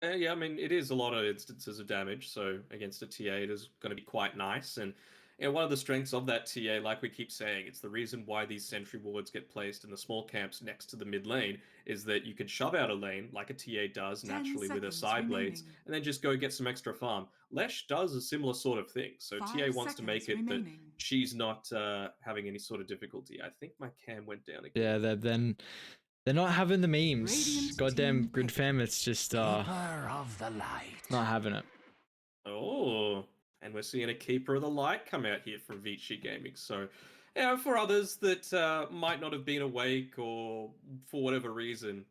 Yeah, I mean, it is a lot of instances of damage, so against a TA, it is going to be quite nice. And one of the strengths of that TA, like we keep saying, it's the reason why these sentry wards get placed in the small camps next to the mid lane, is that you can shove out a lane like a TA does 10 naturally with her seconds side blades, remaining. and then just go get some extra farm. Lesh does a similar sort of thing, so TA 5 wants to make seconds it that remaining. she's not having any sort of difficulty. I think my cam went down Yeah, again. they're not having the memes. Radiant Goddamn team grid pick. fam, it's just Keeper of the light. not having it. Oh, and we're seeing a Keeper of the Light come out here from Vici Gaming. So, for others that might not have been awake or for whatever reason,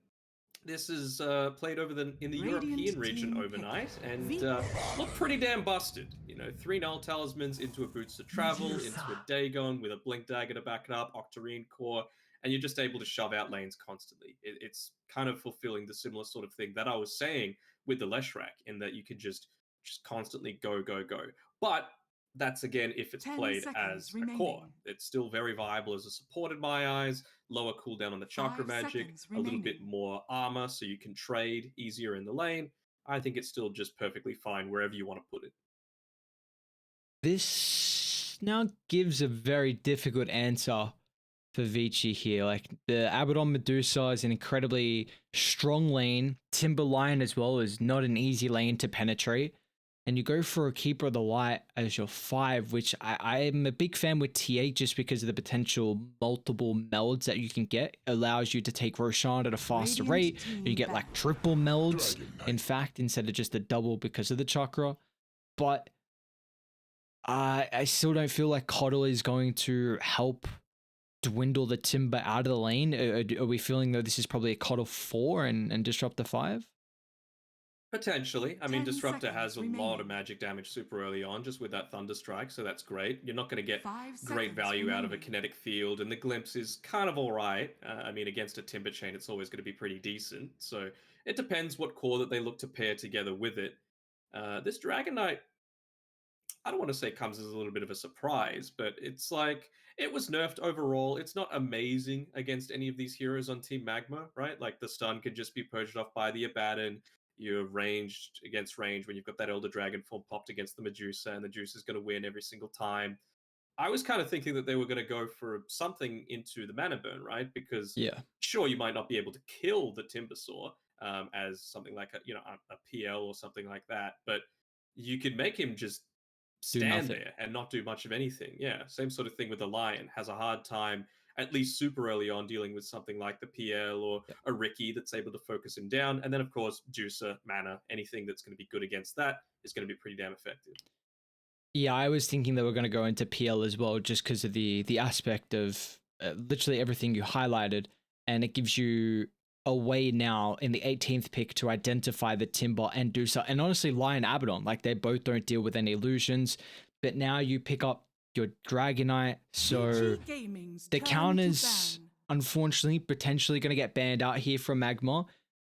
this is played over in the European Radiant region team pick. overnight and looked pretty damn busted. Three Null Talismans into a Boots to Travel, into a Dagon with a Blink Dagger to back it up, Octarine Core, and you're just able to shove out lanes constantly. It's kind of fulfilling the similar sort of thing that I was saying with the Leshrac, in that you can just constantly go, go, go. But that's again if it's 10 played seconds as a core. remaining. It's still very viable as a support in my eyes, lower cooldown on the chakra 5 magic, seconds a little bit remaining. more armor so you can trade easier in the lane. I think it's still just perfectly fine wherever you want to put it. This now gives a very difficult answer for Vici here. Like the Abaddon Medusa is an incredibly strong lane. Timber Lion as well is not an easy lane to penetrate. And you go for a Keeper of the Light as your 5, which I'm a big fan with TA just because of the potential multiple melds that you can get. It allows you to take Roshan at a faster rate. You get like triple melds, in fact, instead of just a double because of the chakra. But I still don't feel like Coddle is going to help dwindle the Timber out of the lane. Are we feeling though this is probably a Coddle 4 and Disruptor 5? Potentially. I mean, 10 Disruptor has seconds a lot of remaining. magic damage super early on just with that Thunder Strike, so that's great. You're not going to get 5 great seconds value out of a remaining. kinetic field, and the Glimpse is kind of alright. I mean, against a Timber Chain, it's always going to be pretty decent. So it depends what core that they look to pair together with it. This Dragon Knight, I don't want to say comes as a little bit of a surprise, but it's like it was nerfed overall. It's not amazing against any of these heroes on Team Magma, right? Like the stun could just be purged off by the Abaddon. You're ranged against range when you've got that Elder Dragon form popped against the Medusa, and the Medusa is going to win every single time. I was kind of thinking that they were going to go for something into the Mana Burn, right? Because Yeah. sure, you might not be able to kill the Timbersaw as something like a PL or something like that, but you can make him just Do stand nothing. there and not do much of anything. Yeah, same sort of thing with the Lion. Has a hard time, at least super early on, dealing with something like the PL or Yep. a Ricky that's able to focus him down. And then, of course, Juicer, Mana, anything that's going to be good against that is going to be pretty damn effective. Yeah, I was thinking they were going to go into PL as well, just because of the aspect of literally everything you highlighted, and it gives you a way now in the 18th pick to identify the Timber and do so. And honestly, Lion Abaddon, like they both don't deal with any illusions, but now you pick up your Dragonite, so the counters, unfortunately, potentially going to get banned out here from Magma.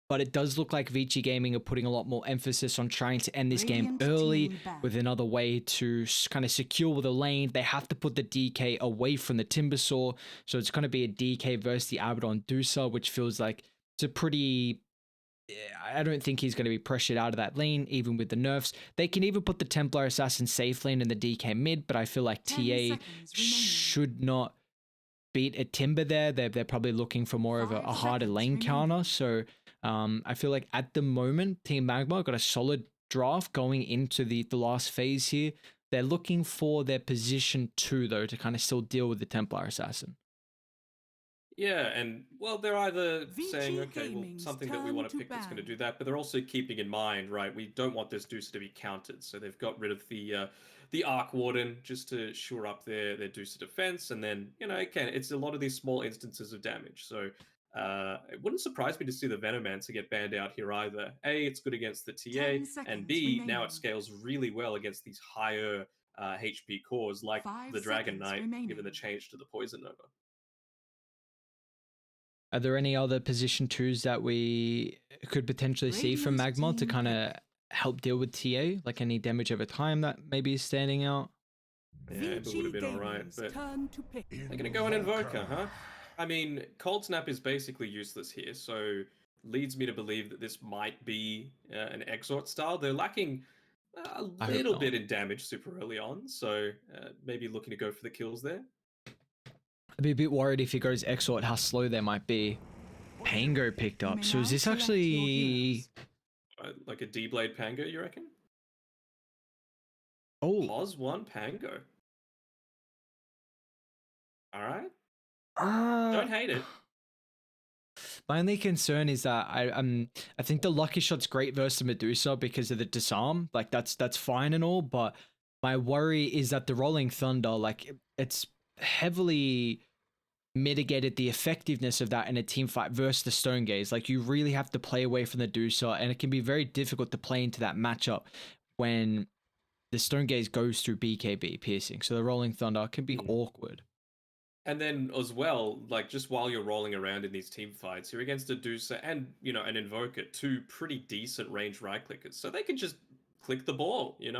But it does look like Vici Gaming are putting a lot more emphasis on trying to end this game early with another way to kind of secure the lane. They have to put the DK away from the Timbersaw. So it's going to be a DK versus the Abaddon Dusa, which feels like it's a pretty... I don't think he's going to be pressured out of that lane, even with the nerfs. They can even put the Templar Assassin safe lane in the DK mid, but I feel like TA should not beat a Timber there. They're probably looking for more of a harder lane counter. So I feel like at the moment, Team Magma got a solid draft going into the last phase here. They're looking for their position 2, though, to kind of still deal with the Templar Assassin. Yeah, and well, they're either saying, okay, well, something that we want to pick that's going to do that, but they're also keeping in mind, right? We don't want this Deuce to be countered, so they've got rid of the Arc Warden just to shore up their Deuce defense, and then again, it's a lot of these small instances of damage. So it wouldn't surprise me to see the Venomancer get banned out here either. A, it's good against the TA, and B, now it scales really well against these higher HP cores like the Dragon Knight, given the change to the Poison Nova. Are there any other position 2s that we could potentially see from Magma to kind of help deal with TA? Like any damage over time that maybe is standing out? Yeah, it would have been alright, but they're gonna go and Invoker, huh? I mean, Cold Snap is basically useless here, so leads me to believe that this might be an Exort style. They're lacking a I hope little not. bit in damage super early on, so maybe looking to go for the kills there. I'd be a bit worried if he goes Exort how slow they might be. Pango picked You up. may So is now this select your actually... heroes. Like a D-Blade Pango, you reckon? Oh. Pos 1 Pango. Alright. Uh, Don't hate it. my only concern is that I think the Lucky Shot's great versus Medusa because of the disarm. Like that's fine and all, but my worry is that the Rolling Thunder, like it's heavily mitigated the effectiveness of that in a team fight versus the Stone Gaze. Like you really have to play away from the Medusa, and it can be very difficult to play into that matchup when the Stone Gaze goes through BKB piercing. So the Rolling Thunder can be awkward. And then as well, like just while you're rolling around in these team fights, you're against a Deucer and an Invoker, two pretty decent range right clickers. So they can just click the ball, You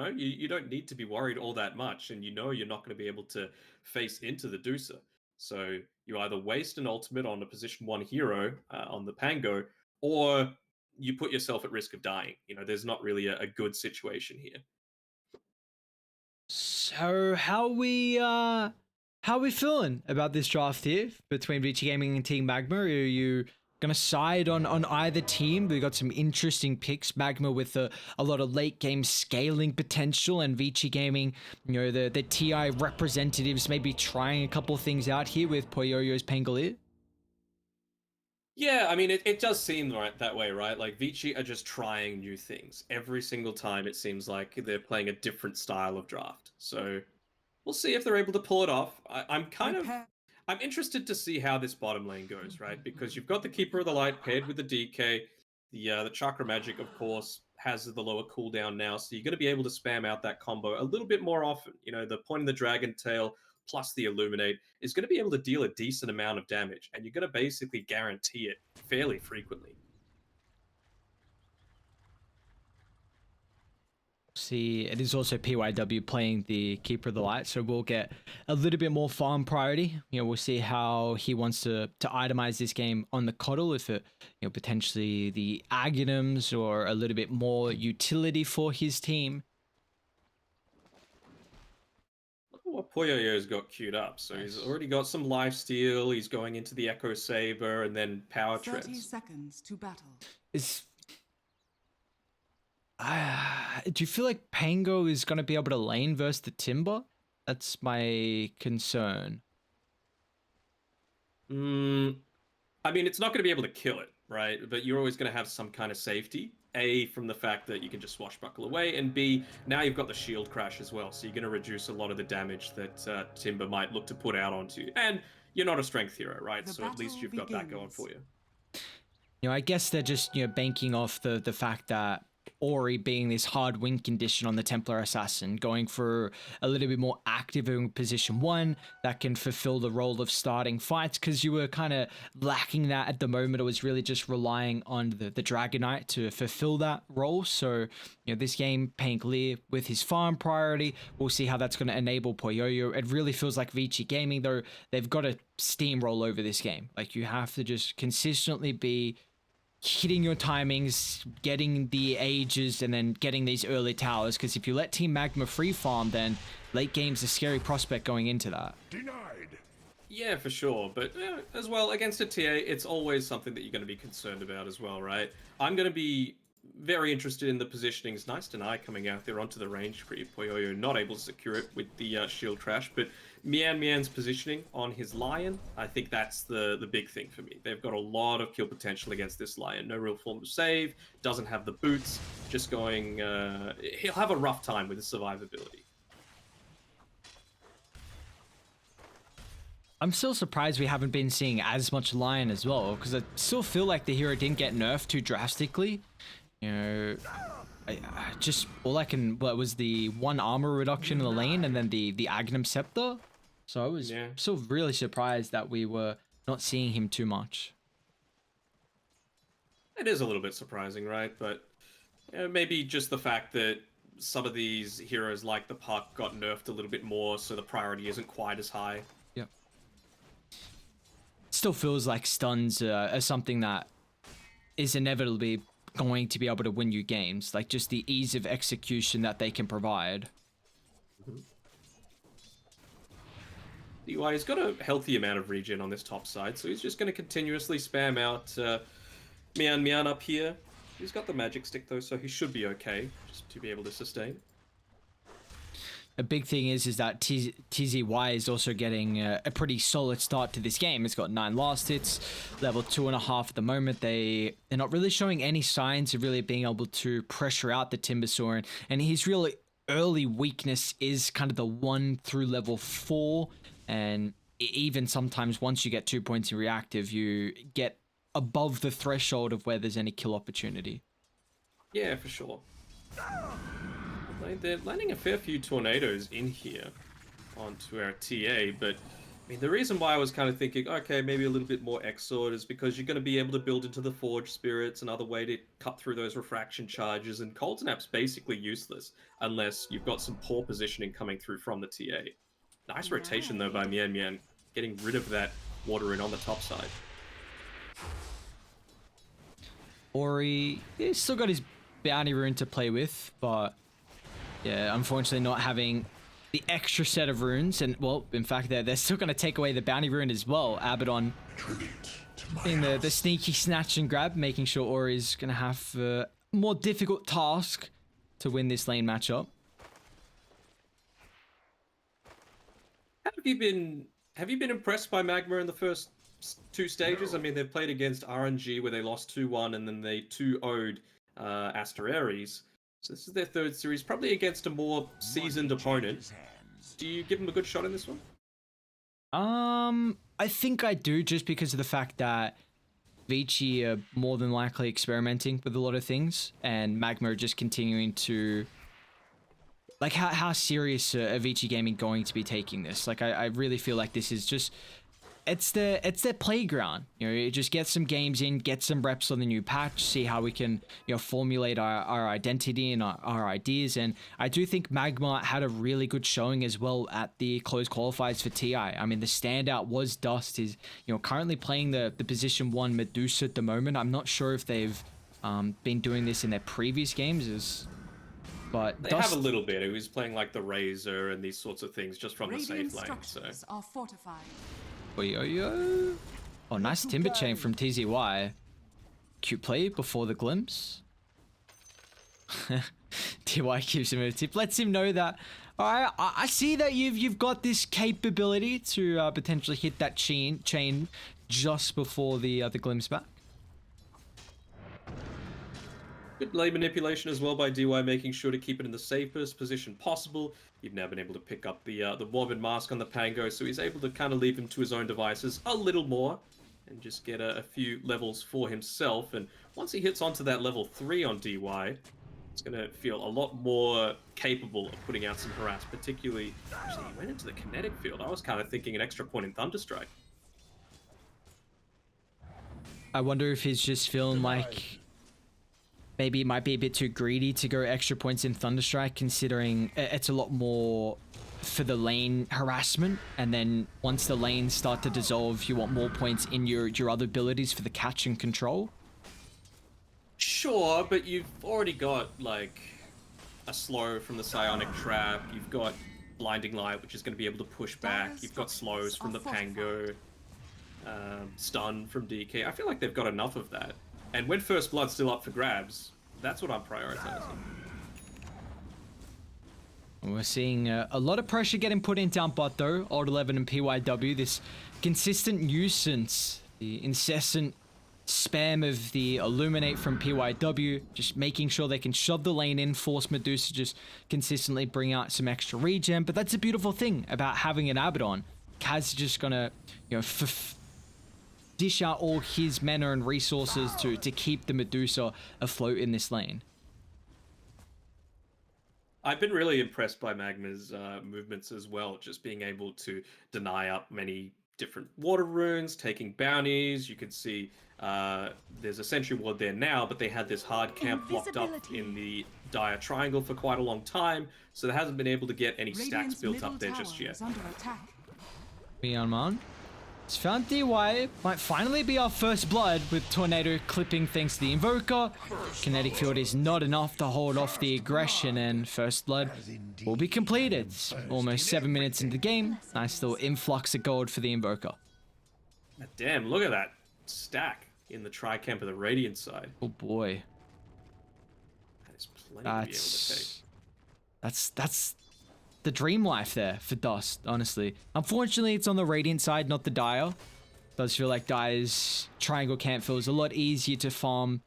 don't need to be worried all that much, and you're not going to be able to face into the Deucer. So you either waste an ultimate on a position 1 hero on the Pango, or you put yourself at risk of dying. There's not really a good situation here. So how we feeling about this draft here between Vici Gaming and Team MagMa? Are you gonna side on either team? We got some interesting picks. MagMa with a lot of late game scaling potential, and Vici Gaming, the TI representatives maybe trying a couple things out here with Poyoyo's Pangolier. Yeah, I mean, it does seem that way, right? Like, Vici are just trying new things. Every single time, it seems like they're playing a different style of draft. So, we'll see if they're able to pull it off. I'm interested to see how this bottom lane goes, right? Because you've got the Keeper of the Light paired with the DK. The Chakra Magic, of course, has the lower cooldown now, so you're going to be able to spam out that combo a little bit more often. The point in the Dragon Tail plus the Illuminate is going to be able to deal a decent amount of damage, and you're going to basically guarantee it fairly frequently. See, it is also PYW playing the Keeper of the Light, so we'll get a little bit more farm priority. We'll see how he wants to itemize this game on the Coddle, if it, potentially the Aghanims or a little bit more utility for his team. Look at what Poyoyo's got queued up. So Nice. he's already got some lifesteal, he's going into the Echo Saber, and then power 30 treads. seconds to battle. Do you feel like Pango is going to be able to lane versus the Timber? That's my concern. I mean, it's not going to be able to kill it, right? But you're always going to have some kind of safety. A, from the fact that you can just swashbuckle away, and B, now you've got the shield crash as well, so you're going to reduce a lot of the damage that Timber might look to put out onto you. And you're not a strength hero, right? The So at least you've got that going for you. I guess they're just, banking off the fact that Ori being this hard win condition on the Templar Assassin, going for a little bit more active in position 1 that can fulfill the role of starting fights, because you were kind of lacking that at the moment. It was really just relying on the Dragon Knight to fulfill that role. So, this game, Pangolier with his farm priority, we'll see how that's going to enable Poyoyo. It really feels like Vici Gaming, though, they've got to steamroll over this game. Like, you have to just consistently be hitting your timings, getting the ages, and then getting these early towers, because if you let Team MagMa free farm, then late game's a scary prospect going into that. Denied. Yeah, for sure. But as well, against a TA, it's always something that you're going to be concerned about as well, right? I'm going to be very interested in the positionings. Nice deny coming out there onto the range creep. Poyoyo not able to secure it with the shield crash, but Mian's positioning on his Lion, I think that's the big thing for me. They've got a lot of kill potential against this Lion. No real form of save, doesn't have the boots, just going... he'll have a rough time with his survivability. I'm still surprised we haven't been seeing as much Lion as well, because I still feel like the hero didn't get nerfed too drastically. I just, what was the 1 armor reduction in the lane, and then the Aghanim Scepter? So I was still really surprised that we were not seeing him too much. It is a little bit surprising, right? But maybe just the fact that some of these heroes like the Puck got nerfed a little bit more, so the priority isn't quite as high. Yep. Still feels like stuns are something that is inevitably going to be able to win you games. Like just the ease of execution that they can provide. Mhm. DY has got a healthy amount of regen on this top side, so he's just going to continuously spam out Mian Mian up here. He's got the magic stick though, so he should be okay, just to be able to sustain. A big thing is that TZY is also getting a pretty solid start to this game. It's got 9 last hits, level 2.5 at the moment. They're not really showing any signs of really being able to pressure out the Timbersaw, and his really early weakness is kind of the 1 through level 4, and even sometimes once you get 2 points in reactive, you get above the threshold of where there's any kill opportunity. Yeah, for sure. They're landing a fair few tornadoes in here onto our TA, but I mean, the reason why I was kind of thinking, okay, maybe a little bit more X-Sword is because you're going to be able to build into the Forge Spirits, another way to cut through those refraction charges, and Cold Snap's basically useless unless you've got some poor positioning coming through from the TA. Nice rotation though by Mian Mian, getting rid of that water in on the top side. Ori, he's still got his bounty rune to play with, but yeah, unfortunately not having the extra set of runes, and well, in fact, they're still going to take away the bounty rune as well. Abaddon in the sneaky snatch and grab, making sure Ori's going to have a more difficult task to win this lane matchup. Have you been impressed by MagMa in the first 2 stages? I mean, they've played against RNG where they lost 2-1 and then they 2-0'd Aster Ares. So this is their 3rd series, probably against a more seasoned opponent. Do you give them a good shot in this one? I think I do, just because of the fact that Vici are more than likely experimenting with a lot of things, and MagMa are just continuing to... Like, how serious are Vici Gaming going to be taking this? Like, I really feel like this is just... It's their playground. You know, you just get some games in, get some reps on the new patch, see how we can, you know, formulate our identity and our ideas. And I do think MagMa had a really good showing as well at the closed qualifiers for TI. I mean, the standout was Dust. Is, you know, currently playing the position 1 Medusa at the moment. I'm not sure if they've been doing this in their previous games. But they Dust... have a little bit. He was playing like the Razor and these sorts of things just from the safe lane. So are fortified. Oh, nice timber chain from TZY. Cute play before the glimpse. TY gives him a tip, lets him know that, all right, I see that you've got this capability to potentially hit that chain just before the glimpse back. good lane manipulation as well by DY, making sure to keep it in the safest position possible. You've now been able to pick up the Woven Mask on the Pango, so he's able to kind of leave him to his own devices a little more and just get a few levels for himself. And once he hits onto that level 3 on DY, it's going to feel a lot more capable of putting out some harass, particularly... Actually, he went into the kinetic field. I was kind of thinking an extra point in Thunderstrike. I wonder if he's just feeling like maybe it might be a bit too greedy to go extra points in Thunderstrike, considering it's a lot more for the lane harassment, and then once the lanes start to dissolve, you want more points in your other abilities for the catch and control. Sure, but you've already got, like, a slow from the Psionic Trap, you've got Blinding Light, which is going to be able to push back, you've got slows from the Pango, stun from DK. I feel like they've got enough of that. And when First Blood's still up for grabs, that's what I'm prioritizing. We're seeing a lot of pressure getting put in down bot though. Old 11 and PYW, this consistent nuisance, the incessant spam of the Illuminate from PYW, just making sure they can shove the lane in, force Medusa, just consistently bring out some extra regen. But that's a beautiful thing about having an Abaddon. Kaz is just gonna, you know, dish out all his mana and resources to keep the Medusa afloat in this lane. I've been really impressed by MagMa's movements as well, just being able to deny up many different water runes, taking bounties. You can see there's a Sentry Ward there now, but they had this hard camp blocked up in the Dire Triangle for quite a long time, so they hasn't been able to get any stacks built up there just yet. Beyond Man. It's found DY. Might finally be our first blood with Tornado clipping thanks to the Invoker. Kinetic Field is not enough to hold off the aggression, and first blood will be completed. Almost 7 minutes into the game. Nice little influx of gold for the Invoker. Damn, look at that stack in the Tri-Camp of the Radiant side. Oh boy. That is plenty to be able to take. That's the dream life there for Dust, honestly. Unfortunately, it's on the Radiant side, not the Dire. Does feel like Dire's Triangle Camp feels a lot easier to farm,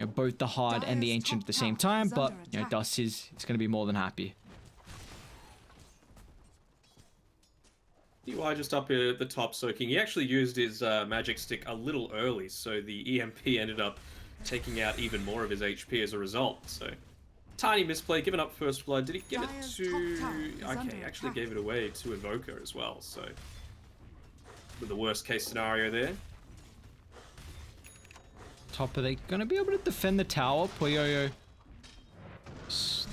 you know, both the Hard and the Ancient at the same time, but you know, Dust is going to be more than happy. DY just up here at the top soaking. He actually used his magic stick a little early, so the EMP ended up taking out even more of his HP as a result. So tiny misplay, giving up first blood. Did he give it to... Okay, he actually gave it away to Invoker as well, so... with the worst case scenario there. Top, are they going to be able to defend the tower? Poyoyo,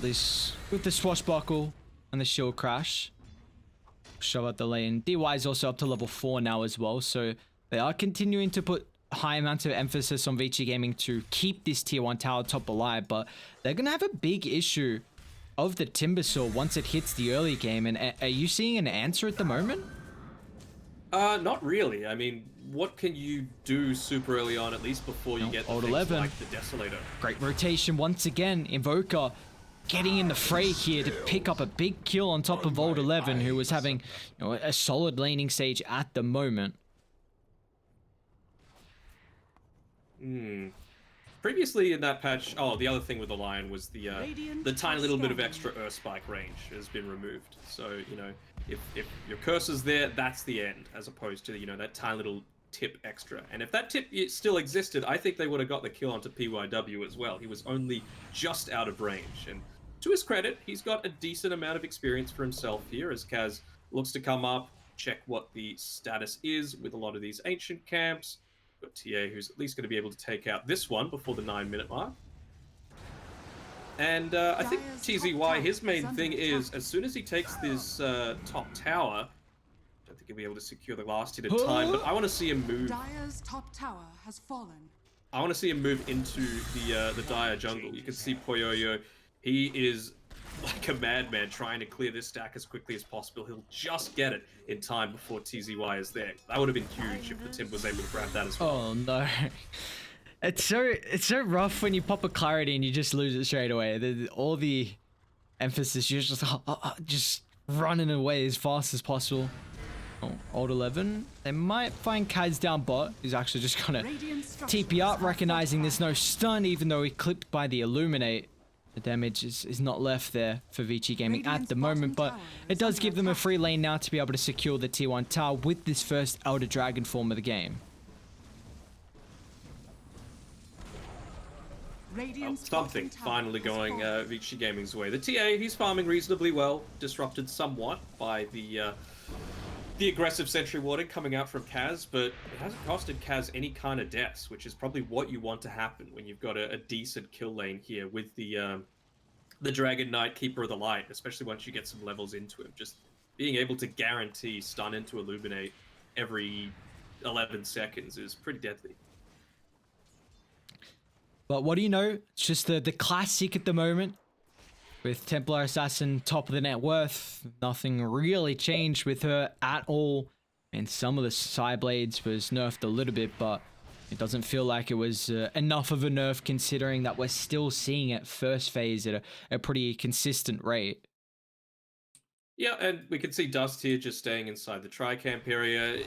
this with the swashbuckle and the shield crash. Shove out the lane. DY is also up to level 4 now as well, so they are continuing to put high amounts of emphasis on Vici Gaming to keep this tier 1 tower top alive, but they're gonna have a big issue of the Timbersaw once it hits the early game. And are you seeing an answer at the moment? Not really. I mean, what can you do super early on, at least before you get the old things 11. like the Desolator? Great rotation once again. Invoker getting in the fray here to pick up a big kill on top of Old 11, who was having, you know, a solid laning stage at the moment. Previously in that patch, oh, the other thing with the Lion was the tiny little bit of extra Earth Spike range has been removed. So, you know, if your cursor's there, that's the end, as opposed to, you know, that tiny little tip extra. And if that tip still existed, I think they would have got the kill onto PYW as well. He was only just out of range. And to his credit, he's got a decent amount of experience for himself here as Kaz looks to come up, check what the status is with a lot of these ancient camps. Got TA, who's at least going to be able to take out this one before the 9-minute mark. And I think TZY, his main thing is, as soon as he takes this top tower, I don't think he'll be able to secure the last hit in time, but I want to see him move. Dire's top tower has fallen. I want to see him move into the Dire jungle. You can see Poyoyo, he is like a madman trying to clear this stack as quickly as possible. He'll just get it in time before TZY is there. That would have been huge if the Timp was able to grab that as well. Oh no. It's so rough when you pop a clarity and you just lose it straight away. All the emphasis, you're just running away as fast as possible. Oh, Old 11. They might find Kaz down bot. He's actually just gonna TP up, recognizing there's no stun, even though he clipped by the Illuminate. The damage is not left there for Vici Gaming at the moment, but it does give them a free lane now to be able to secure the tier 1 tower with this first Elder Dragon form of the game. Something finally going Vici Gaming's way. The TA, he's farming reasonably well, disrupted somewhat by the aggressive sentry warding coming out from Kaz, but it hasn't costed Kaz any kind of deaths, which is probably what you want to happen when you've got a decent kill lane here with the Dragon Knight, Keeper of the Light, especially once you get some levels into him. Just being able to guarantee stun into Illuminate every 11 seconds is pretty deadly. But what do you know? It's just the classic at the moment. With Templar Assassin top of the net worth, nothing really changed with her at all. And some of the side blades was nerfed a little bit, but it doesn't feel like it was enough of a nerf considering that we're still seeing it first phase at a pretty consistent rate. Yeah, and we can see Dust here just staying inside the Tri-Camp area.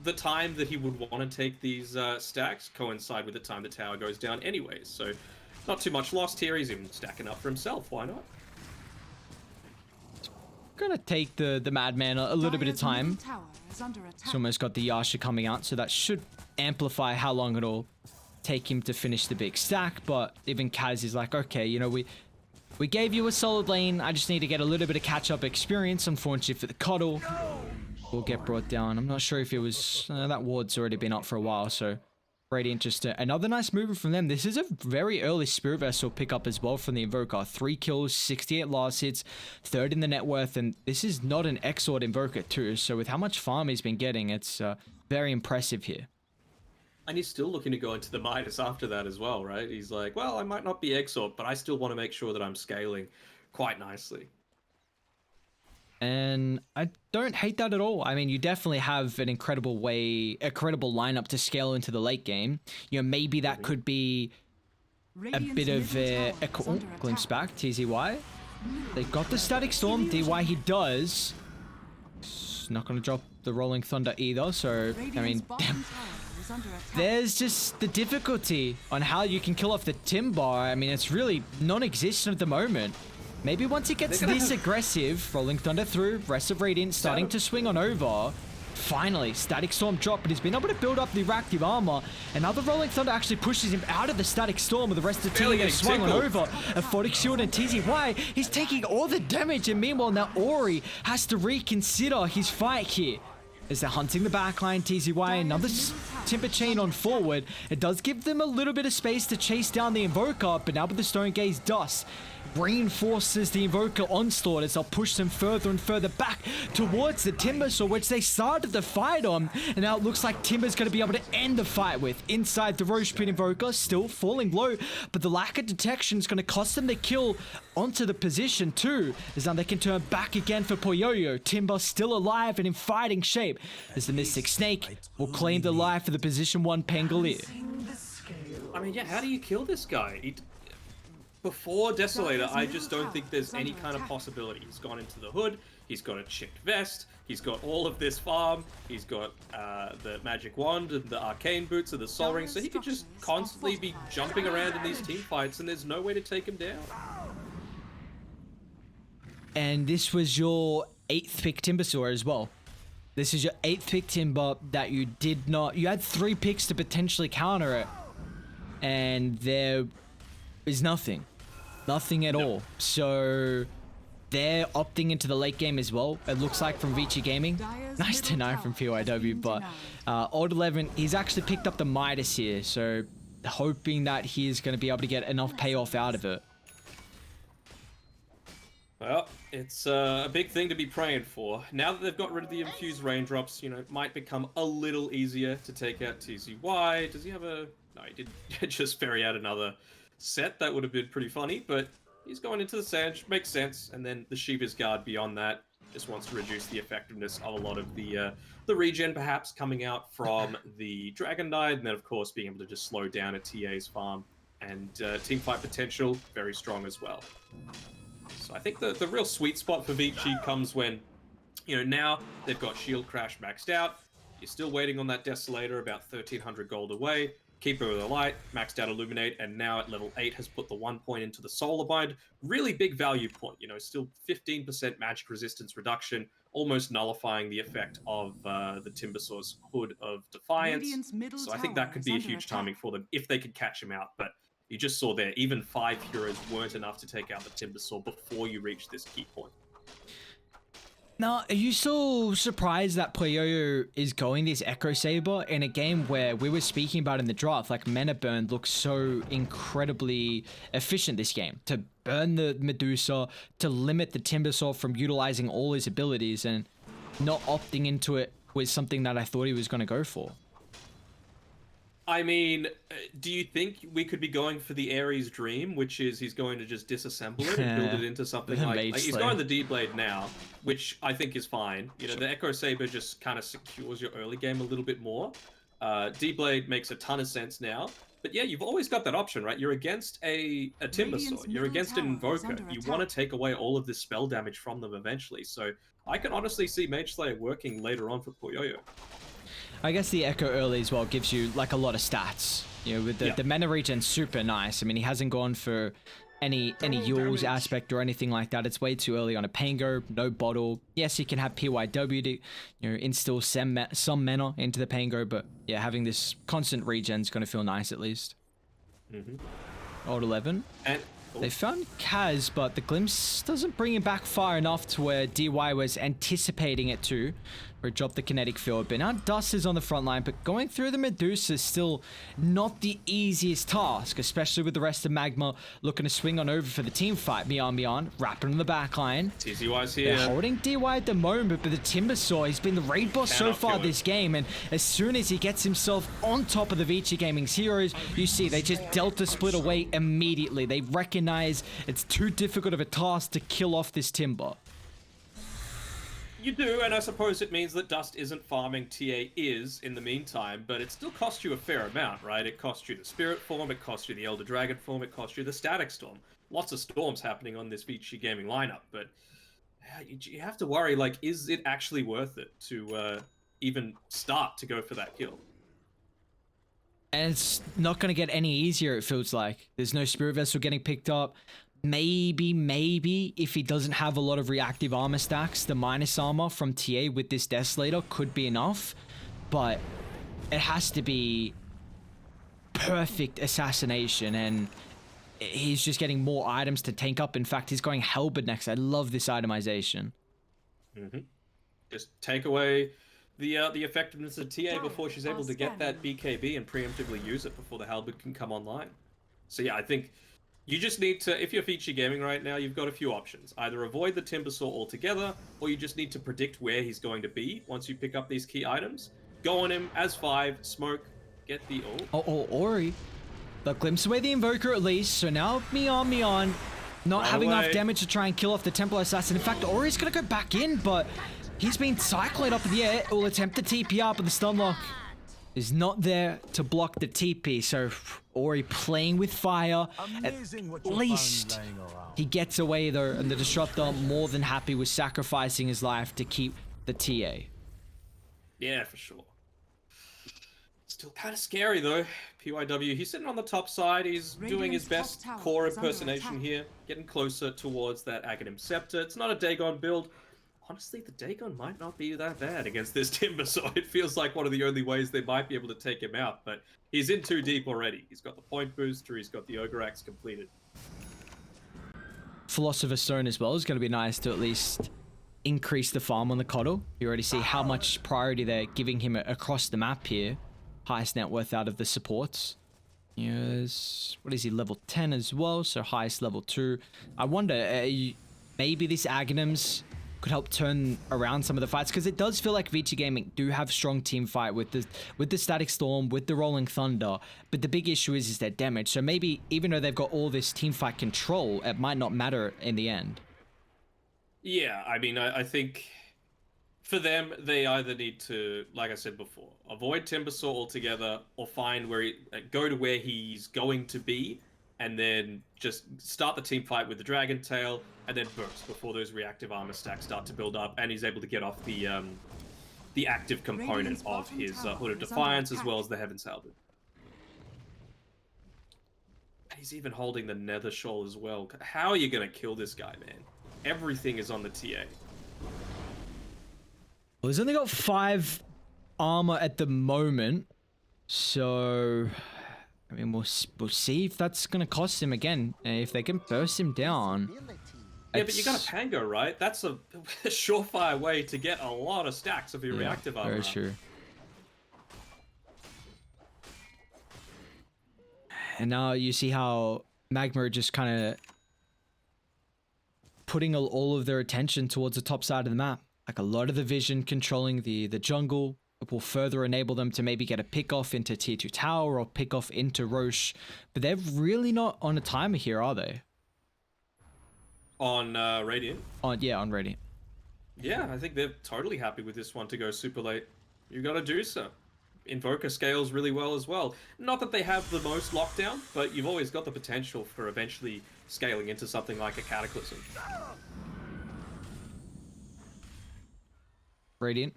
The time that he would want to take these stacks coincide with the time the tower goes down anyways, so not too much lost here. He's even stacking up for himself, why not? Gonna take the Madman a little bit of time. He's almost got the Yasha coming out, so that should amplify how long it'll take him to finish the big stack, but even Kaz is like, okay, you know, we gave you a solid lane, I just need to get a little bit of catch-up experience. Unfortunately for the Cuddle, will get brought down. I'm not sure if it was... that ward's already been up for a while, so... Radiant just another nice movement from them. This is a very early Spirit Vessel pickup as well from the Invoker. 3 kills, 68 last hits, 3rd in the net worth, and this is not an Exort Invoker too, so with how much farm he's been getting, it's very impressive here. And he's still looking to go into the Midas after that as well, right? He's like, well, I might not be Exort, but I still want to make sure that I'm scaling quite nicely. And I don't hate that at all. I mean, you definitely have an incredible lineup to scale into the late game. You know, maybe that could be a bit of a glimpse back. TZY. They got the Static Storm. DY he does. It's not going to drop the Rolling Thunder either. So, I mean, there's just the difficulty on how you can kill off the Timber. I mean, it's really non-existent at the moment. Maybe once it gets this aggressive, Rolling Thunder through, Rest of Radiant starting to swing on over. Finally, Static Storm drop, but he's been able to build up the reactive armor. And now the Rolling Thunder actually pushes him out of the Static Storm with the rest of the team swung on over. A Photic Shield and TZY, he's taking all the damage, and meanwhile now Ori has to reconsider his fight here. As they're hunting the backline, TZY, another Timber Chain on forward. It does give them a little bit of space to chase down the Invoker, but now with the Stone Gaze Dust, reinforces the Invoker onslaught as they'll push them further and further back towards the Timbersaw, which they started the fight on, and now it looks like Timber's going to be able to end the fight with. Inside the Roche Pit Invoker, still falling low, but the lack of detection is going to cost them the kill onto the position too, as now they can turn back again for Poyoyo. Timber still alive and in fighting shape, as the Mystic Snake will claim the life of the position 1 Pangolier. I mean, yeah, how do you kill this guy? Before Desolator, I just don't think there's any kind of possibility. He's gone into the hood, he's got a chipped vest, he's got all of this farm, he's got the magic wand and the arcane boots and the soul ring, so he could just constantly be jumping around in these team fights and there's no way to take him down. And this was your 8th pick Timbersaw as well. This is your 8th pick Timber that you did not... You had 3 picks to potentially counter it. And there is nothing. Nothing at all. So they're opting into the late game as well. It looks like from Vici Gaming. Nice to know from PYW. But Old 11, he's actually picked up the Midas here. So hoping that he's going to be able to get enough payoff out of it. Well, it's a big thing to be praying for. Now that they've got rid of the infused raindrops, you know, it might become a little easier to take out TZY. Does he have a... No, he did just ferry out another set. That would have been pretty funny, but he's going into the sand. Makes sense. And then the Shiva's Guard beyond that just wants to reduce the effectiveness of a lot of the regen, perhaps, coming out from the Dragon Knight, and then, of course, being able to just slow down a TA's farm. And team fight potential, very strong as well. So I think the real sweet spot for Vici comes when, you know, now they've got Shield Crash maxed out. You're still waiting on that Desolator, about 1,300 gold away. Keeper of the Light, maxed out Illuminate, and now at level 8 has put the 1 point into the Solar Bind. Really big value point, you know, still 15% magic resistance reduction, almost nullifying the effect of the Timbersaw's Hood of Defiance. So I think that could be a huge timing for them if they could catch him out, but you just saw there, even 5 heroes weren't enough to take out the Timbersaw before you reach this key point. Now, are you so surprised that Poyoyo is going this Echo Saber in a game where we were speaking about in the draft, like Mana Burn looks so incredibly efficient this game, to burn the Medusa, to limit the Timbersaw from utilizing all his abilities, and not opting into it was something that I thought he was going to go for. I mean, do you think we could be going for the Ares Dream, which is he's going to just disassemble it and build it into something like he's going the D-Blade now, which I think is fine. You know, the Echo Saber just kind of secures your early game a little bit more. D-Blade makes a ton of sense now. But yeah, you've always got that option, right? You're against a Timbersaw. You're against an Invoker. You want to take away all of this spell damage from them eventually. So I can honestly see Mage Slayer working later on for Poyoyo. I guess the Echo early as well gives you like a lot of stats. You know, with the mana regen super nice. I mean, he hasn't gone for any Yule's aspect or anything like that. It's way too early on a Pango, no bottle. Yes, you can have PYW to, you know, instill some mana into the Pango, but yeah, having this constant regen is going to feel nice at least. Old 11. And they found Kaz, but the glimpse doesn't bring him back far enough to where DY was anticipating it to. where he dropped the kinetic field. But now Dust is on the front line, but going through the Medusa is still not the easiest task, especially with the rest of MagMa looking to swing on over for the team fight. Mian, wrapping on the back line. TZY's here. They're holding DY at the moment, but the Timbersaw, he's been the raid boss so far this game, and as soon as he gets himself on top of the Vici Gaming's heroes, you see they just delta split away immediately. They recognize it's too difficult of a task to kill off this Timber. You do, and I suppose it means that Dust isn't farming TA is in the meantime, but it still costs you a fair amount, right? It costs you the Spirit form, it costs you the Elder Dragon form, it costs you the Static Storm. Lots of storms happening on this Vici Gaming lineup, but you have to worry, like, is it actually worth it to even start to go for that kill? And it's not going to get any easier, it feels like. There's no Spirit Vessel getting picked up. Maybe if he doesn't have a lot of reactive armor stacks, the minus armor from TA with this Desolator could be enough, but it has to be perfect assassination, and he's just getting more items to tank up. In fact, he's going Hellbird next. I love this itemization. Just take away the effectiveness of TA before she's able to get that BKB and preemptively use it before the Halberd can come online. So yeah, I think you just need to, if you're Vici Gaming right now, you've got a few options. Either avoid the Timbersaw altogether, or you just need to predict where he's going to be once you pick up these key items. Go on him as 5, smoke, get the ult. Oh, Ori. But glimpse away the Invoker at least, so now Mian not having enough damage to try and kill off the Templar Assassin. In fact, Ori's gonna go back in, but he's been cycled up in the air. Will attempt the TP up, but the stun lock is not there to block the TP. So Ori playing with fire. At least he gets away though, and the Disruptor more than happy with sacrificing his life to keep the TA. Yeah, for sure. Still kind of scary though. PYW, he's sitting on the top side. He's doing his best core impersonation here, getting closer towards that Aghanim Scepter. It's not a Dagon build. Honestly, the Dagon might not be that bad against this Timbersaw. It feels like one of the only ways they might be able to take him out, but he's in too deep already. He's got the point booster, he's got the Ogre Axe completed. Philosopher's Stone as well is going to be nice to at least increase the farm on the Coddle. You already see how much priority they're giving him across the map here. Highest net worth out of the supports. Yes, what is he, level 10 as well, so highest level 2. I wonder, maybe this Aghanims could help turn around some of the fights, because it does feel like Vici Gaming do have strong team fight with the Static Storm, with the Rolling Thunder, but the big issue is their damage. So maybe even though they've got all this team fight control, it might not matter in the end. Yeah, I mean, I think for them, they either need to, like I said before, avoid Timbersaw altogether, or find where go to where he's going to be, and then just start the team fight with the Dragon Tail, and then burst before those reactive armor stacks start to build up, and he's able to get off the active component of his Hood of Defiance, as well as the Heaven's Halberd. And he's even holding the Nether Shawl as well. How are you going to kill this guy, man? Everything is on the TA. Well, he's only got 5 armor at the moment, so I mean, we'll see if that's going to cost him again. If they can burst him down. Yeah, but you got a Pango, right? That's a surefire way to get a lot of stacks of your reactive armor. Very true. And now you see how MagMa are just kind of putting all of their attention towards the top side of the map. Like a lot of the vision controlling the jungle. It will further enable them to maybe get a pick off into tier 2 tower or pick off into Roche. But they're really not on a timer here, are they? On Radiant? On Radiant. Yeah, I think they're totally happy with this one to go super late. You gotta do so. Invoker scales really well as well. Not that they have the most lockdown, but you've always got the potential for eventually scaling into something like a Cataclysm. Radiant.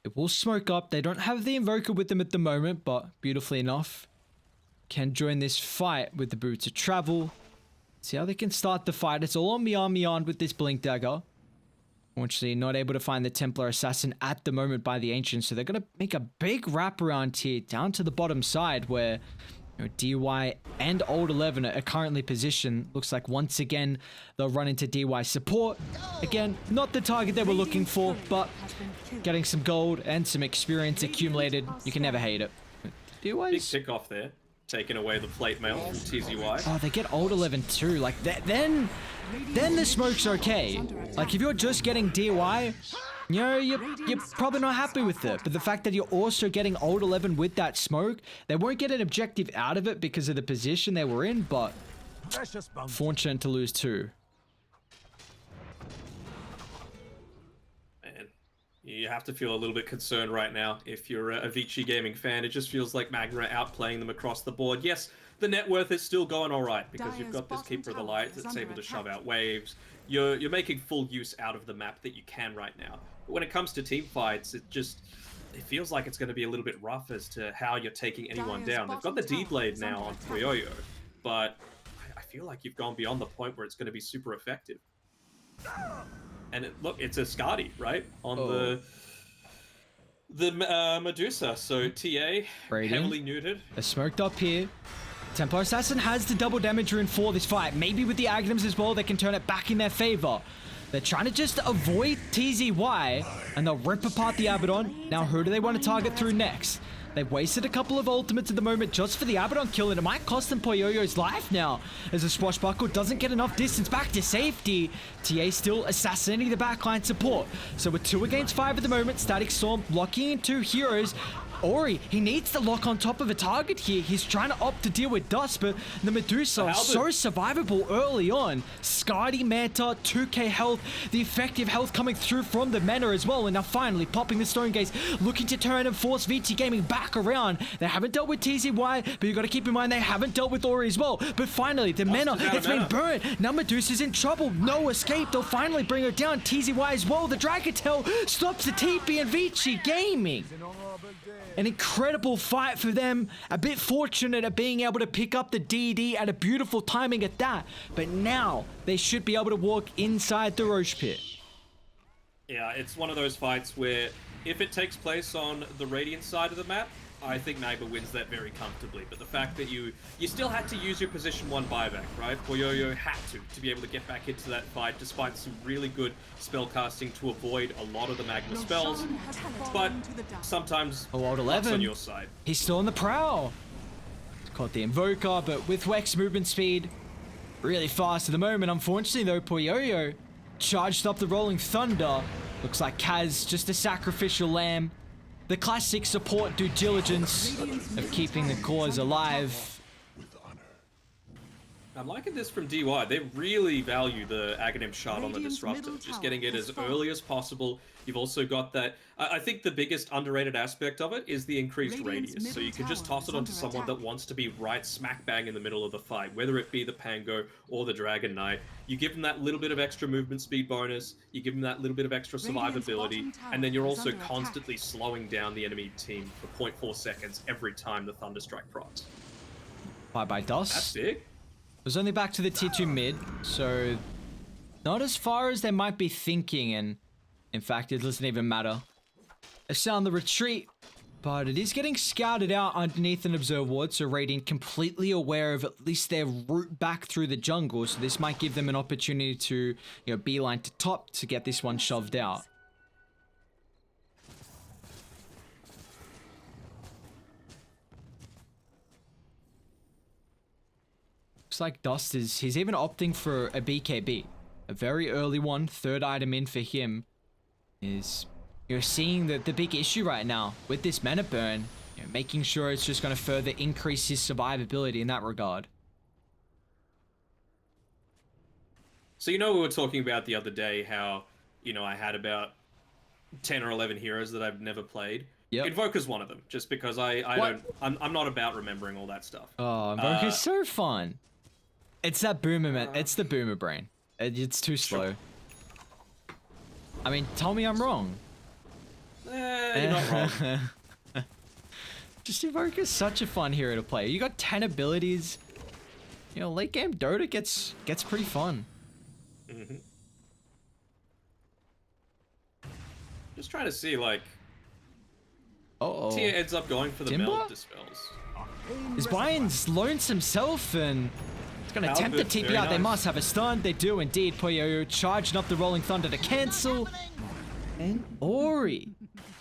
It will smoke up. They don't have the Invoker with them at the moment, but beautifully enough, can join this fight with the Boots of Travel. See how they can start the fight. It's all on Mian with this Blink Dagger. Unfortunately, not able to find the Templar Assassin at the moment by the Ancients, so they're going to make a big wraparound here down to the bottom side where You know, DY and Old 11 are currently positioned. Looks like once again they'll run into DY support. Again, not the target they were looking for, but getting some gold and some experience accumulated. You can never hate it. Big DY's... pick off there. Taking away the plate mail from TZY. Oh, they get Old 11 too. Like, then the smoke's okay. Like, if you're just getting DY, you know, you're probably not happy with it. But the fact that you're also getting Old 11 with that smoke, they won't get an objective out of it because of the position they were in, but fortunate to lose two. Man, you have to feel a little bit concerned right now if you're a Vici gaming fan. It just feels like MagMa are outplaying them across the board. Yes, the net worth is still going all right because you've got this Keeper of the Light that's able to shove out waves. You're making full use out of the map that you can right now. But when it comes to team fights, it feels like it's going to be a little bit rough as to how you're taking anyone down. They've got the D-Blade now on Poyoyo, but I feel like you've gone beyond the point where it's going to be super effective. And look, it's a Skadi, right? On the Medusa. So TA, heavily neutered. They're smoked up here. Tempo Assassin has the double damage rune for this fight. Maybe with the Aghanims as well, they can turn it back in their favor. They're trying to just avoid TZY, and they'll rip apart the Abaddon. Now, who do they want to target through next? They've wasted a couple of ultimates at the moment just for the Abaddon kill, and it might cost them Poyoyo's life now, as the Swashbuckle doesn't get enough distance back to safety. TA still assassinating the backline support. So we're 2 against 5 at the moment. Static Storm locking in 2 heroes. Ori, he needs to lock on top of a target here. He's trying to opt to deal with Dust, but the Medusa is so survivable early on. Skadi, Manta, 2k health, the effective health coming through from the Mana as well, and now finally popping the Stone Gaze, looking to turn and force VT Gaming back around. They haven't dealt with TZY, but you got to keep in mind they haven't dealt with Ori as well. But finally, the Mana, it's been burnt. Now Medusa's in trouble. No escape. They'll finally bring her down. TZY as well. The Dragon Tail stops the TP and Vici Gaming. An incredible fight for them. A bit fortunate at being able to pick up the DD at a beautiful timing at that. But now they should be able to walk inside the Roche Pit. Yeah, it's one of those fights where if it takes place on the Radiant side of the map, I think MagMa wins that very comfortably. But the fact that you still had to use your position 1 buyback, right? Poyoyo had to be able to get back into that fight despite some really good spell casting to avoid a lot of the MagMa spells. But sometimes Old luck's 11 on your side. He's still on the prowl. Caught the Invoker, but with Wex movement speed, really fast at the moment. Unfortunately though, Poyoyo charged up the Rolling Thunder. Looks like Kaz just a sacrificial lamb. The classic support due diligence of keeping the cause alive. I'm liking this from DY. They really value the Aghanim shard on the Disruptor. Just getting it as early as possible. You've also got that... I think the biggest underrated aspect of it is the increased radius. So you can just toss it onto someone that wants to be right smack bang in the middle of the fight, whether it be the Pango or the Dragon Knight. You give them that little bit of extra movement speed bonus, you give them that little bit of extra survivability, and then you're also constantly slowing down the enemy team for 0.4 seconds every time the Thunderstrike procs. Bye-bye, Dust. That's big. It was only back to the tier 2 mid, so not as far as they might be thinking, and in fact, it doesn't even matter. They sound the retreat, but it is getting scouted out underneath an observe ward, so Radiant completely aware of at least their route back through the jungle, so this might give them an opportunity to, you know, beeline to top to get this one shoved out. Looks like Dust he's even opting for a BKB. A very early one, 3rd item in for him. You're seeing the big issue right now with this mana burn. You know, making sure it's just going to further increase his survivability in that regard. So you know we were talking about the other day how, you know, I had about 10 or 11 heroes that I've never played. Yep. Invoker's one of them, just because I'm not about remembering all that stuff. Oh, Invoker's so fun. It's that boomer, man. It's the boomer brain. It's too slow. Sure. I mean, tell me I'm wrong. You're not wrong. Just Invoker's such a fun hero to play. You got 10 abilities. You know, late game Dota gets pretty fun. Mm-hmm. Just trying to see, like... Uh-oh. Tia ends up going for the Timber? meld dispels. Is Bayern's loans himself and it's going to attempt the TP very out. They nice. must have a stun. They do indeed. Puyo charging up the Rolling Thunder to cancel. And Ori.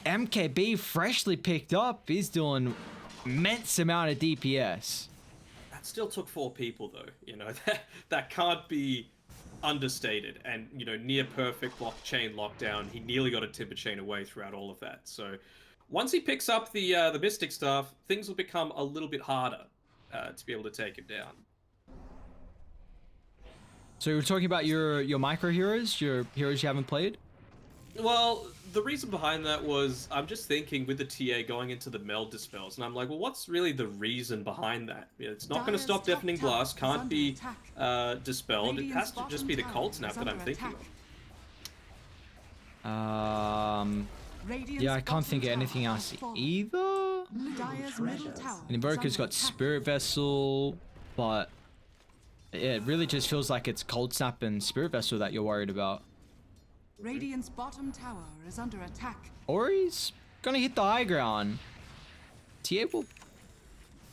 MKB freshly picked up. He's doing immense amount of DPS. That still took 4 people though. You know, that can't be understated. And, you know, near perfect blockchain lockdown. He nearly got a Timber Chain away throughout all of that. So once he picks up the Mystic stuff, things will become a little bit harder to be able to take him down. So you're talking about your micro heroes, your heroes you haven't played? Well, the reason behind that was I'm just thinking with the TA going into the meld dispels, and I'm like, well, what's really the reason behind that? It's not going to Dire's stop top Deafening tower Blast, is can't under be attack. dispelled. It has Radiant's to just be the bottom Cold tower Snap is that I'm under thinking attack. of. Radiant's Yeah, I can't bottom think of tower anything has else fallen. either. Dire's middle tower And is Invoker's under got attack. Spirit Vessel, but yeah, it really just feels like it's Cold Snap and Spirit Vessel that you're worried about. Radiant's bottom tower is under attack. Ori's gonna hit the high ground. TA will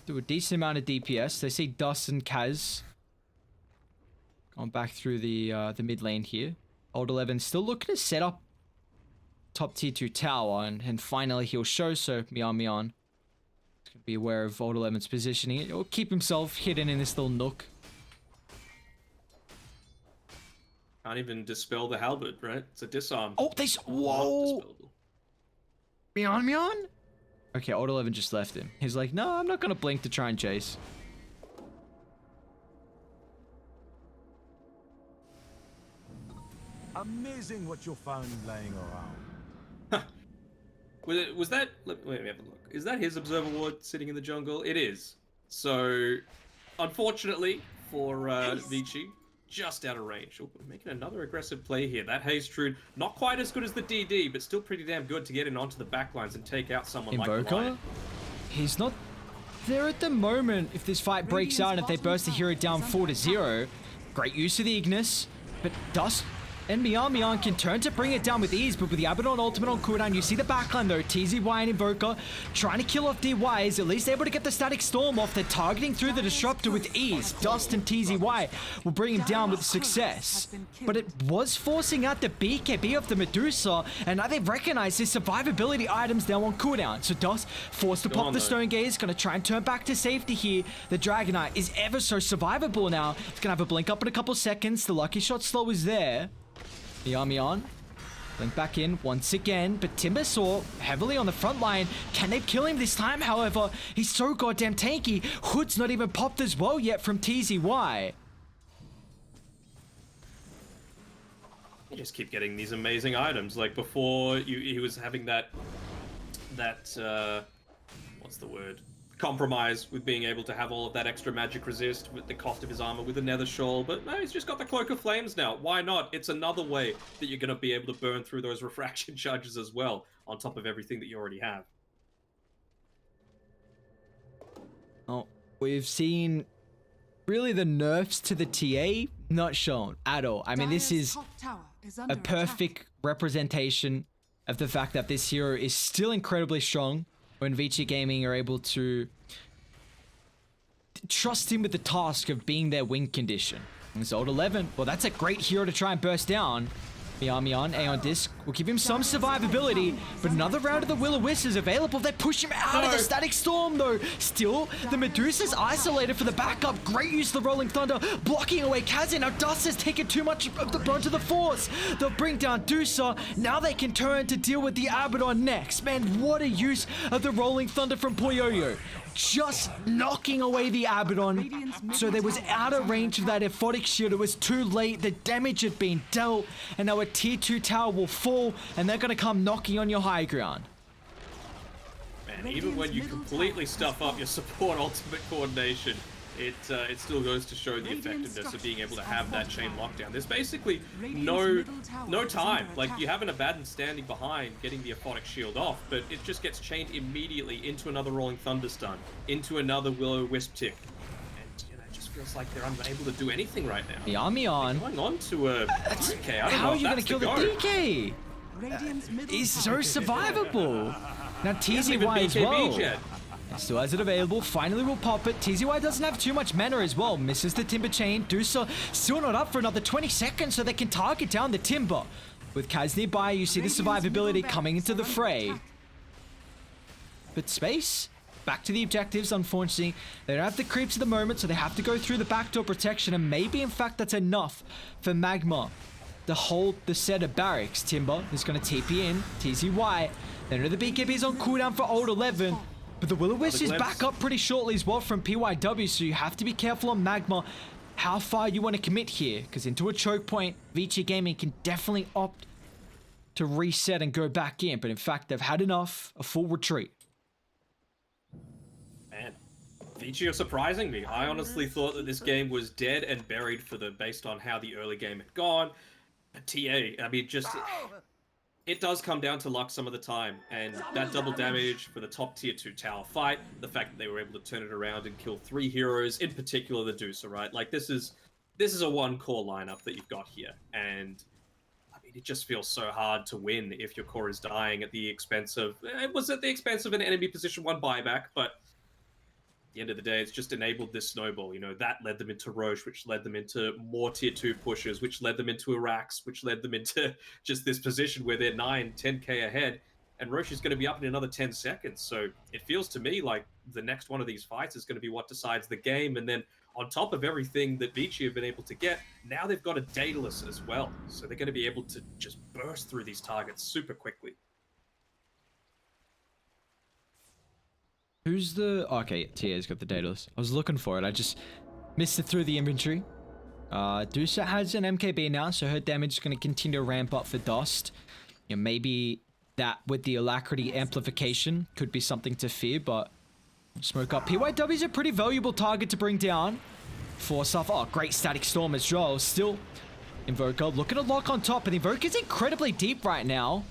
do a decent amount of DPS. They see Dust and Kaz going back through the mid lane here. Old 11 still looking to set up top tier 2 tower, and finally he'll show, so Mian. He's gonna be aware of Old 11's positioning. He'll keep himself hidden in this little nook. Can't even dispel the halberd, right? It's a disarm. Oh, they whoa! Not dispellable. Mian? Okay, Old 11 just left him. He's like, no, I'm not gonna blink to try and chase. Amazing what you found laying around. Was that? Let me have a look. Is that his observer ward sitting in the jungle? It is. So, unfortunately for Vici, just out of range. Oh, making another aggressive play here. That Haze Trude, not quite as good as the DD, but still pretty damn good to get in onto the backlines and take out someone like the Invoker? Lion. He's not there at the moment. If this fight breaks out and if they burst the hero down 4-0, great use of the Ignis, but Dust and Mian can turn to bring it down with ease, but with the Abaddon ultimate on cooldown, you see the backline though. TZY and Invoker trying to kill off DY, is at least able to get the Static Storm off. They're targeting through the Disruptor with ease. Dust and TZY will bring him down with success. But it was forcing out the BKB of the Medusa, and now they've recognized his survivability items now on cooldown. So Dust forced to Go pop on, the though. Stone Gaze, gonna try and turn back to safety here. The Dragonite is ever so survivable now. It's gonna have a blink up in a couple seconds. The Lucky Shot slow is there. Mian. Blink back in once again, but Timbersaw heavily on the front line. Can they kill him this time? However, he's so goddamn tanky. Hood's not even popped as well yet from TZY. You just keep getting these amazing items. Like before, he was having that what's the word? Compromise with being able to have all of that extra magic resist with the cost of his armor with the Nether Shawl, but no, he's just got the Cloak of Flames now. Why not? It's another way that you're going to be able to burn through those refraction charges as well, on top of everything that you already have. Oh, we've seen really the nerfs to the TA not shown at all. I mean, this Dire's is top tower is under a perfect representation of the fact that this hero is still incredibly strong when Vici Gaming are able to trust him with the task of being their win condition. And Zold 11, well, that's a great hero to try and burst down. Mian, Aeon Disc will give him some survivability, but another round of the Will-O-Wisp is available. They push him out of the Static Storm, though. Still, the Medusa's isolated for the backup. Great use of the Rolling Thunder, blocking away Kazin. Now Dust has taken too much of the brunt of the force. They'll bring down Dusa. Now they can turn to deal with the Abaddon next. Man, what a use of the Rolling Thunder from Puyoyo. Just knocking away the Abaddon. So they was out of range of that Aphotic Shield. It was too late. The damage had been dealt. And now a tier 2 tower will fall. And they're going to come knocking on your high ground. Man, even when you completely stuff up your support ultimate coordination, it still goes to show the effectiveness of being able to have that chain lockdown. There's basically no time. Like, you have an Abaddon standing behind getting the Aphotic Shield off, but it just gets chained immediately into another Rolling Thunder stun, into another Will-O-Wisp tick. And, you know, it just feels like they're unable to do anything right now. Mian. Going on to a DK. I don't How know are if you going that's to kill the go. DK? Radiant's middle He's so tower survivable. Now He hasn't TZY even as BKB'd well. yet. Still has it available. Finally will pop it. TZY doesn't have too much mana as well. Misses the Timber Chain. Dusa still not up for another 20 seconds so they can target down the Timber. With Kaz nearby, you see the survivability coming into the fray. But Space, back to the objectives, unfortunately. They don't have the creeps at the moment, so they have to go through the backdoor protection, and maybe, in fact, that's enough for MagMa to hold the set of barracks. Timber is going to TP in. TZY. They know the BKB is on cooldown for Old 11, but the Will-O-Wisp is back up pretty shortly as well from PYW, so you have to be careful on MagMa how far you want to commit here, because into a choke point, Vici Gaming can definitely opt to reset and go back in, but in fact, they've had enough, a full retreat. Man, Vici are surprising me. I honestly thought that this game was dead and buried based on how the early game had gone. But TA, I mean, just it does come down to luck some of the time, and that double damage for the top tier 2 tower fight, the fact that they were able to turn it around and kill 3 heroes, in particular the Dusa, right? Like this is a one core lineup that you've got here, and I mean, it just feels so hard to win if your core is dying at the expense of an enemy position 1 buyback, but at the end of the day, it's just enabled this snowball. You know, that led them into Roche, which led them into more tier 2 pushes, which led them into Iraqs, which led them into just this position where they're 10k ahead, and Roche is going to be up in another 10 seconds. So it feels to me like the next one of these fights is going to be what decides the game, and then on top of everything that Vici have been able to get, now they've got a Daedalus as well. So they're going to be able to just burst through these targets super quickly. Who's the... Oh, okay, TA's got the Daedalus. I was looking for it. I just missed it through the inventory. Dusa has an MKB now, so her damage is going to continue to ramp up for Dust. You know, maybe that with the Alacrity amplification could be something to fear, but smoke up. PYW is a pretty valuable target to bring down. Force off. Oh, great Static Storm as well. Still, Invoker looking to lock on top, and Invoker's incredibly deep right now.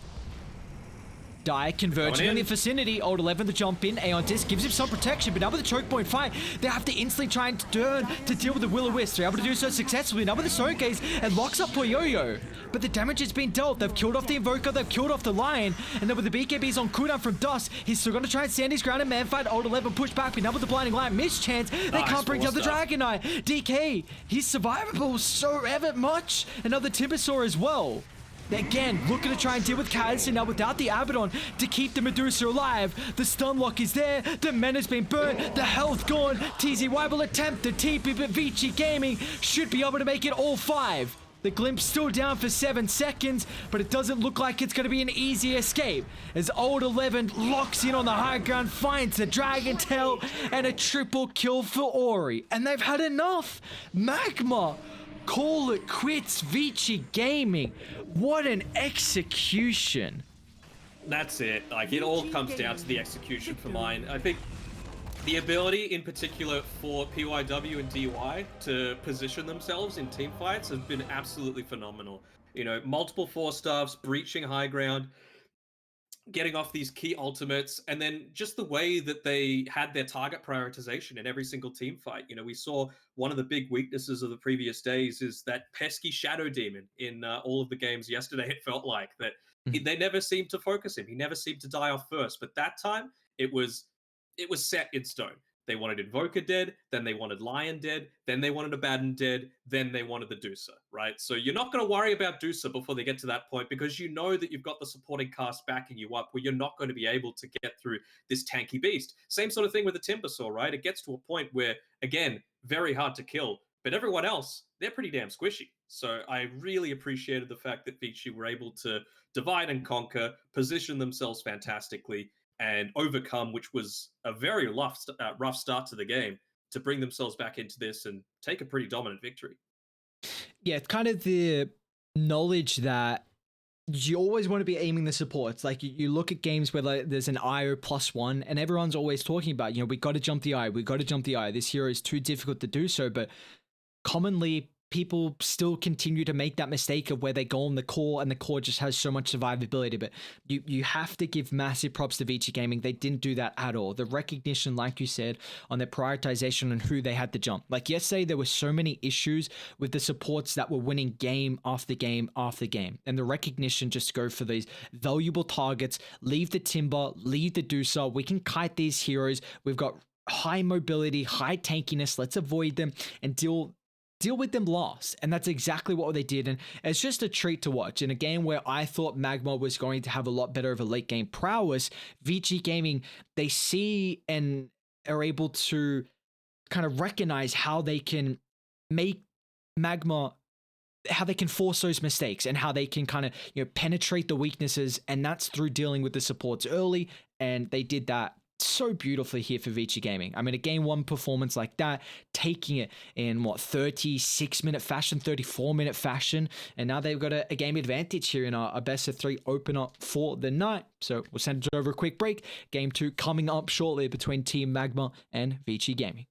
Die converging on the vicinity. Old 11 to jump in. Aeon Disc gives him some protection, but now with the choke point fight, they have to instantly try and turn to deal with the Will-O-Wisp. They're able to do so successfully. Now with the Stone Gaze, and locks up Poyoyo. But the damage has been dealt. They've killed off the Invoker, they've killed off the Lion, and then with the BKBs on cooldown from Dust, he's still going to try and stand his ground and man fight. Old 11 push back, but now with the Blinding Light, mischance, they can't bring down the Dragon Knight. DK, he's survivable so ever much. Another Timbersaw as well. Again, looking to try and deal with Kaz, and now without the Abaddon to keep the Medusa alive. The stun lock is there, the mana's been burnt, the health gone. TZY will attempt the TP, but Vici Gaming should be able to make it all 5. The Glimpse still down for 7 seconds, but it doesn't look like it's going to be an easy escape, as Old 11 locks in on the high ground, finds the Dragon Tail, and a triple kill for Ori. And they've had enough. MagMa, call it quits. Vici Gaming, what an execution. That's it. Like, it all comes down to the execution for mine. I think the ability, in particular, for PYW and DY to position themselves in team fights has been absolutely phenomenal. You know, multiple 4-stars, breaching high ground, getting off these key ultimates, and then just the way that they had their target prioritization in every single team fight. You know, we saw one of the big weaknesses of the previous days is that pesky Shadow Demon in all of the games yesterday. It felt like that they never seemed to focus him. He never seemed to die off first, but that time it was set in stone. They wanted Invoker dead, then they wanted Lion dead, then they wanted Abaddon dead, then they wanted the Dusa, right? So you're not going to worry about Dusa before they get to that point, because you know that you've got the supporting cast backing you up where you're not going to be able to get through this tanky beast. Same sort of thing with the Timbersaw, right? It gets to a point where, again, very hard to kill, but everyone else, they're pretty damn squishy. So I really appreciated the fact that Vici were able to divide and conquer, position themselves fantastically, and overcome, which was a very rough start to the game, to bring themselves back into this and take a pretty dominant victory. Yeah, it's kind of the knowledge that you always want to be aiming the supports. Like you look at games where like there's an IO +1 and everyone's always talking about, you know, we got to jump the eye, we got to jump the eye. This hero is too difficult to do so, but commonly people still continue to make that mistake of where they go on the core and the core just has so much survivability. But you have to give massive props to Vici Gaming. They didn't do that at all. The recognition, like you said, on their prioritization and who they had to jump. Like yesterday, there were so many issues with the supports that were winning game after game after game. And the recognition just go for these valuable targets, leave the Timber, leave the Deucer. We can kite these heroes. We've got high mobility, high tankiness. Let's avoid them and deal with them last. And that's exactly what they did. And it's just a treat to watch. In a game where I thought MagMa was going to have a lot better of a late game prowess, Vici Gaming, they see and are able to kind of recognize how they can make MagMa, how they can force those mistakes and how they can kind of, penetrate the weaknesses. And that's through dealing with the supports early. And they did that so beautifully here for Vici Gaming. I mean, a game one performance like that, taking it in 36-minute fashion, 34-minute fashion, and now they've got a game advantage here in a best of 3 opener for the night. So we'll send it over a quick break. Game 2 coming up shortly between Team MagMa and Vici Gaming.